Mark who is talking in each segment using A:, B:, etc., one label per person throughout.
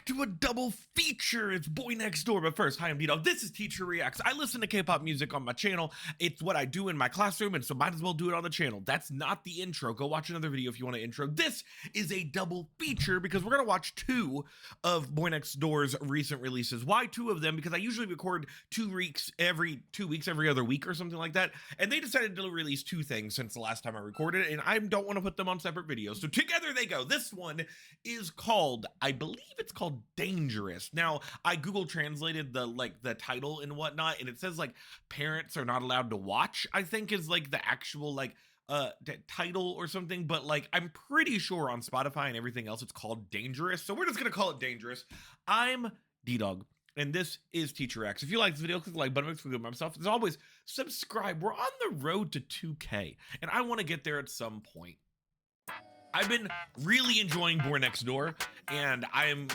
A: back to a double feature. It's Boy Next Door. But first, hi, I'm Ddog. This is Teacher Reacts. I listen to K-pop music on my channel. It's what I do in my classroom, and so might as well do it on the channel. That's not the intro. Go watch another video if you want to intro. This is a double feature because we're going to watch two of Boy Next Door's recent releases. Why two of them? Because I usually record 2 weeks every 2 weeks, every other week or something like that. And they decided to release 2 things since the last time I recorded, and I don't want to put them on separate videos. So together they go. This one is called, I believe it's called Dangerous. Now, I Google translated the title and whatnot, and it says like parents are not allowed to watch, I think is like the actual title or something, but like I'm pretty sure on Spotify and everything else it's called Dangerous. So we're just gonna call it Dangerous. I'm Ddog, and this is Teacher Reacts. If you like this video, click the like button, makes me feel good myself. As always, subscribe. We're on the road to 2K, and I want to get there at some point. I've been really enjoying Boy Next Door, and I'm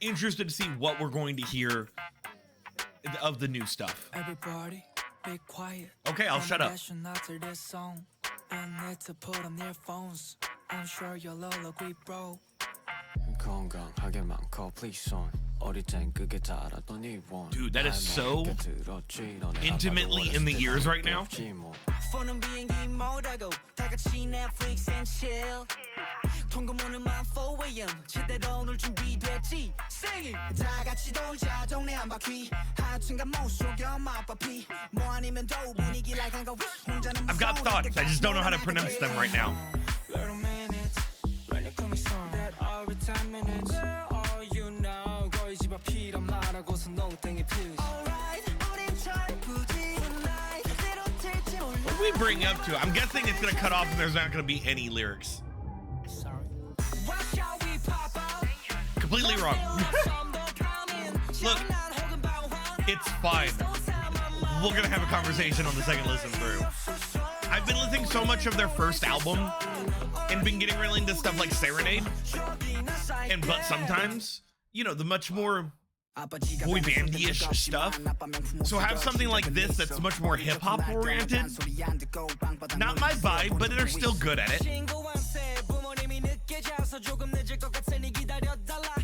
A: interested to see what we're going to hear of the new stuff.
B: Everybody, be quiet.
A: Okay, I'll shut up.
B: I'm sure you'll all agree, bro.
A: Dude, that is so intimately in the ears right now. I've got thoughts, I just don't know how to pronounce them right now. What do we bring up to? I'm guessing it's gonna cut off and there's not gonna be any lyrics. Completely wrong. Look, it's fine. We're gonna have a conversation on the second listen through. I've been listening so much of their first album and been getting really into stuff like Serenade and But Sometimes, you know, the much more boy bandy-ish stuff. So have something like this that's much more hip-hop oriented. Not my vibe, but they're still good at it.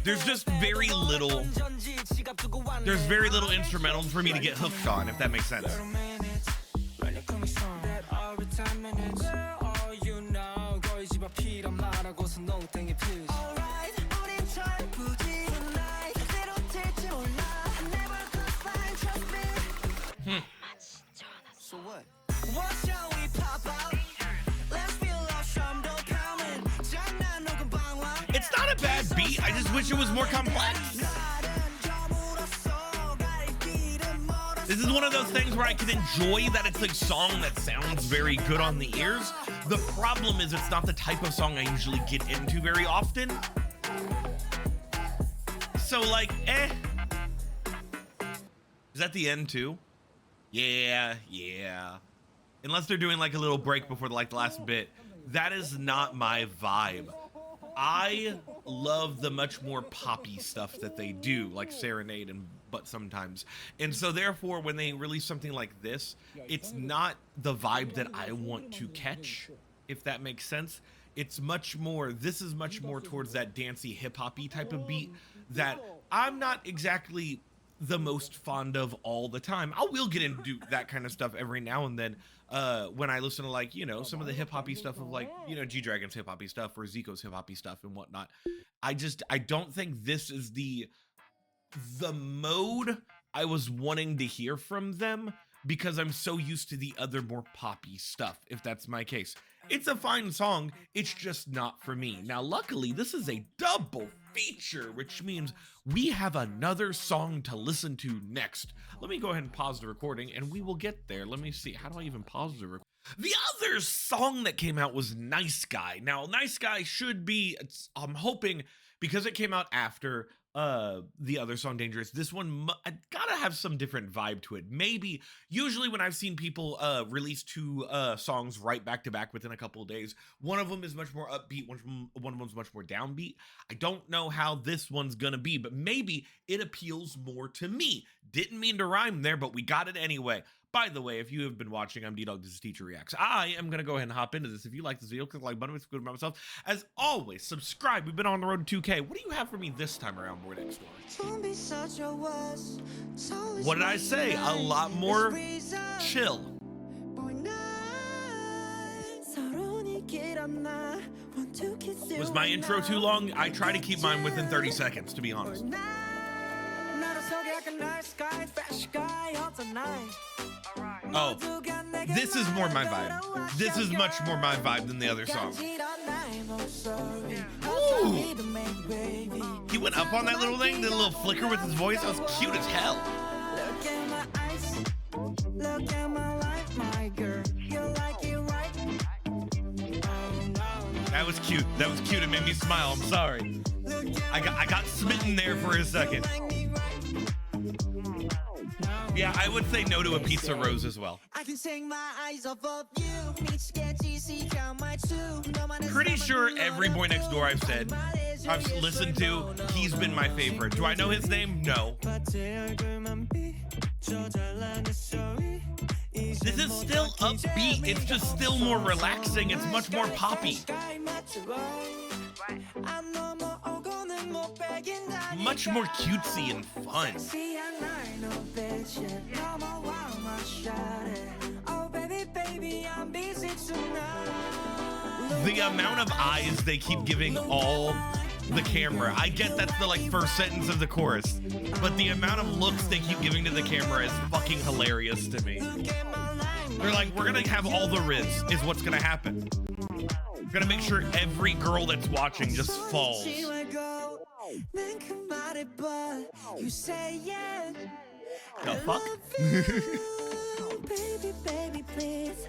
A: There's just very little instrumental for me to get hooked on, if that makes sense.
B: So what?
A: It's not a bad beat, I just wish it was more complex. This is one of those things where I can enjoy that it's a song that sounds very good on the ears. The problem is it's not the type of song I usually get into very often. So like, Is that the end too? Yeah. Unless they're doing like a little break before the last bit. That is not my vibe. I love the much more poppy stuff that they do, like Serenade and But Sometimes. And so therefore, when they release something like this, it's not the vibe that I want to catch, if that makes sense. It's much more, this is much more towards that dancey hip-hoppy type of beat that I'm not exactly the most fond of all the time. I will get into that kind of stuff every now and then when I listen to, like, you know, some of the hip-hoppy stuff of, like, you know, G-Dragon's hip-hoppy stuff or Zico's hip-hoppy stuff and whatnot. I don't think this is the mode I was wanting to hear from them because I'm so used to the other more poppy stuff, if that's my case. It's a fine song, it's just not for me. Now, luckily, this is a double feature, which means we have another song to listen to next. Let me go ahead and pause the recording and we will get there. Let me see, how do I even pause the recording? The other song that came out was Nice Guy. Now, Nice Guy should be, I'm hoping, because it came out after the other song Dangerous, this one I gotta have some different vibe to it. Maybe usually when I've seen people release 2 songs right back to back within a couple of days, one of them is much more upbeat, one of them's much more downbeat. I don't know how this one's gonna be, but maybe it appeals more to me. Didn't mean to rhyme there, but we got it anyway. By the way, if you have been watching, I'm Ddog, this is Teacher Reacts. I am going to go ahead and hop into this. If you like this video, click the like button. It's good about myself. As always, subscribe. We've been on the road to 2K. What do you have for me this time around, Boy Next Door? What did I say? A lot more chill. Was my intro too long? I try to keep mine within 30 seconds, to be honest. Oh, this is more my vibe. This is much more my vibe than the other song. Ooh. He went up on that little thing, did a little flicker with his voice. That was cute as hell. That was cute. That was cute. It made me smile. I'm sorry. I got smitten there for a second. Yeah, I would say no to a Pizza Rose as well. Pretty sure every Boy Next Door I've said, I've listened to, he's been my favorite. Do I know his name? No. This is still upbeat. It's just still more relaxing. It's much more poppy. Much more cutesy and fun. The amount of eyes they keep giving all the camera. I get that's the first sentence of the chorus, but the amount of looks they keep giving to the camera is fucking hilarious to me. They're like, we're gonna have all the Riz, is what's gonna happen. We're gonna make sure every girl that's watching just falls. The fuck?
C: Baby, baby, please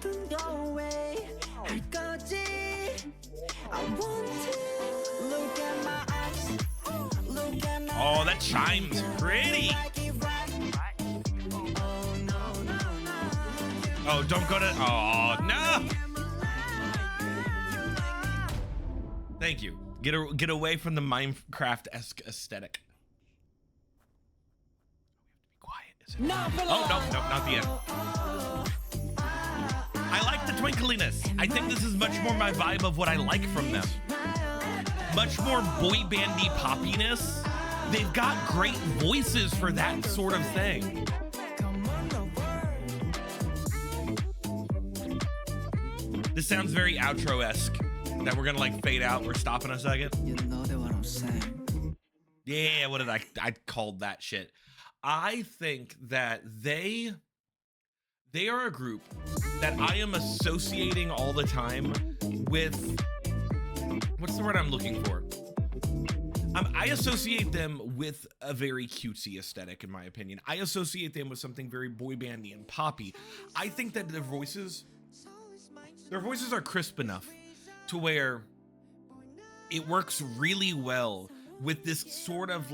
C: don't go away. I want to look at my eyes.
A: Oh, that chime's pretty. Oh, don't go to. Oh, no. Thank you. Get away from the Minecraft-esque aesthetic. We have to be quiet. Oh, no, not the end. I like the twinkliness. I think this is much more my vibe of what I like from them. Much more boy bandy poppiness. They've got great voices for that sort of thing. This sounds very outro-esque. That we're gonna fade out. We're stopping a second.
B: You know what I'm saying?
A: Yeah, what did I called that shit. I think that they are a group that I am associating all the time with, what's the word I'm looking for? I associate them with a very cutesy aesthetic, in my opinion. I associate them with something very boy bandy and poppy. I think that their voices are crisp enough to where it works really well with this sort of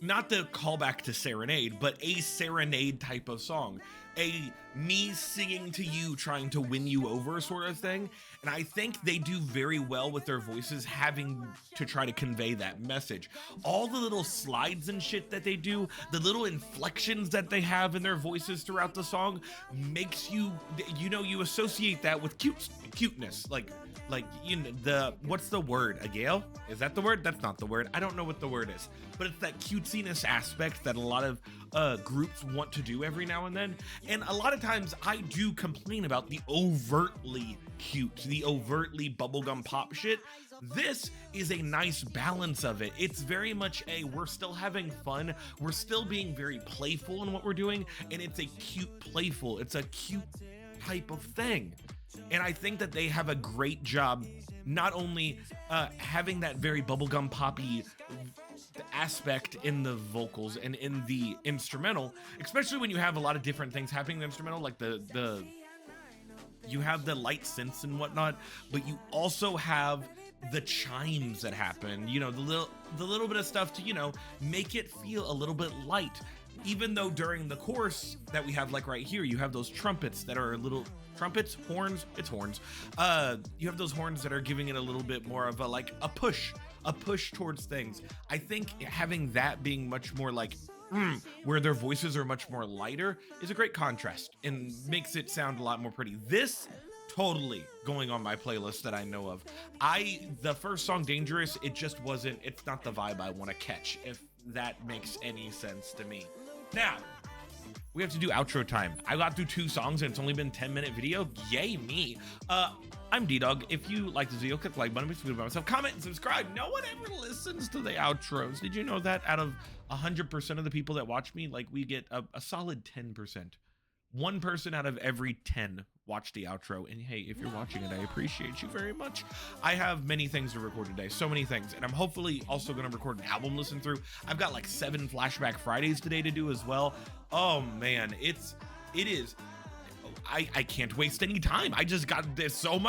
A: not the callback to Serenade, but a Serenade type of song. A me singing to you, trying to win you over sort of thing. And I think they do very well with their voices having to try to convey that message. All the little slides and shit that they do, the little inflections that they have in their voices throughout the song makes you associate that with cuteness. What's the word? A gale? Is that the word? That's not the word. I don't know what the word is, but it's that cutesiness aspect that a lot of groups want to do every now and then. And a lot of times I do complain about the overtly cute, the overtly bubblegum pop shit. This is a nice balance of it. It's very much we're still having fun. We're still being very playful in what we're doing. And it's a cute playful. It's a cute type of thing. And I think that they have a great job, not only having that very bubblegum poppy aspect in the vocals and in the instrumental, especially when you have a lot of different things happening in the instrumental, like you have the light synths and whatnot, but you also have the chimes that happen, the little bit of stuff to, make it feel a little bit light. Even though during the chorus that we have, right here, you have those trumpets that are trumpets, horns, it's horns. You have those horns that are giving it a little bit more of a push towards things. I think having that being much more where their voices are much more lighter, is a great contrast and makes it sound a lot more pretty. This totally going on my playlist that I know of. The first song, Dangerous, it's not the vibe I want to catch, if that makes any sense to me. Now, we have to do outro time. I got through 2 songs and it's only been 10-minute video. Yay me. I'm Ddog. If you like this video, click the like button, makes me feel about myself. Comment and subscribe. No one ever listens to the outros. Did you know that out of 100% of the people that watch me, like, we get a solid 10%. 1 person out of every 10 watch the outro. And hey, if you're watching it, I appreciate you very much. I have many things to record today, so many things, and I'm hopefully also going to record an album listen through. I've got like 7 Flashback Fridays today to do as well. Oh man, it is. I can't waste any time. There's so much